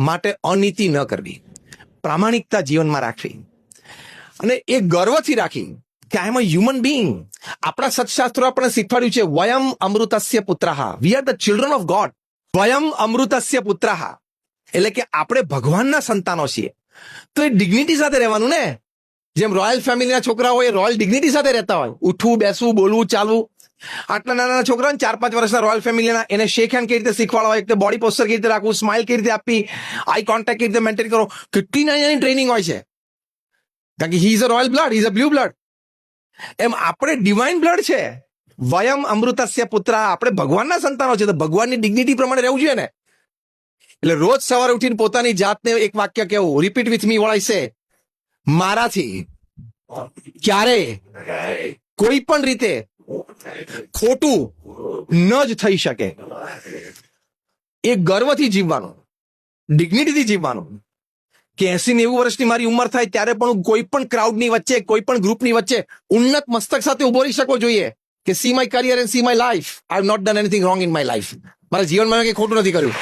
માટે અનીતિ ન કરવી, પ્રામાણિકતા જીવનમાં રાખવી અને એ ગર્વથી રાખી કે આઈ એમ અ હ્યુમન બિંગ. આપણા સત્શાસ્ત્રો આપણને શીખવાડ્યું છે વયમ અમૃતસ્ય પુત્રઃ, we are the children of God. વયમ અમૃતસ્ય પુત્રઃ એટલે કે આપણે ભગવાનના સંતાનો છીએ. તો એ ડિગ્નિટી સાથે રહેવાનું ને. જેમ રોયલ ફેમિલીના છોકરા હોય રોયલ ડિગ્નિટી સાથે રહેતા હોય, ઉઠવું બેસવું બોલવું ચાલવું. આટલા નાના છોકરા 4-5 વર્ષના રોયલ ફેમિલીના, એને શેક હેન્ડ કેવી રીતે શીખવાડવા, એક બોડી પોસ્ચર કેવી રીતે રાખવું, સ્માઇલ કેવી રીતે આપવી, આઈ કોન્ટેક્ટ કેવી રીતે મેન્ટેન કરો, કેટલી નાની ટ્રેનિંગ હોય છે. કારણ કે he is a royal blood, he is a blue blood. એમ આપણે ડિવાઇન બ્લડ છે. વયમ અમૃતસ્ય પુત્ર, આપણે ભગવાનના સંતાનો છે, તો ભગવાનની ડિગ્નિટી પ્રમાણે રહેવું જોઈએ ને. એટલે રોજ સવારે ઉઠીને પોતાની જાતને એક વાક્ય કહેવું, repeat with me what I સે. મારાથી ક્યારે કોઈ પણ રીતે ખોટું ન જ થઈ શકે. એ ગર્વથી જીવવાનું, ડિગ્નિટીથી જીવવાનું કે 80-90 વર્ષની મારી ઉંમર થાય ત્યારે પણ હું કોઈ પણ ક્રાઉડની વચ્ચે, કોઈ પણ ગ્રુપની વચ્ચે ઉન્નત મસ્તક સાથે ઉભો રહી શકવો જોઈએ કે see my career and see my life, I have not done anything wrong in my life. મારા જીવનમાં મેં કંઈ ખોટું નથી કર્યું.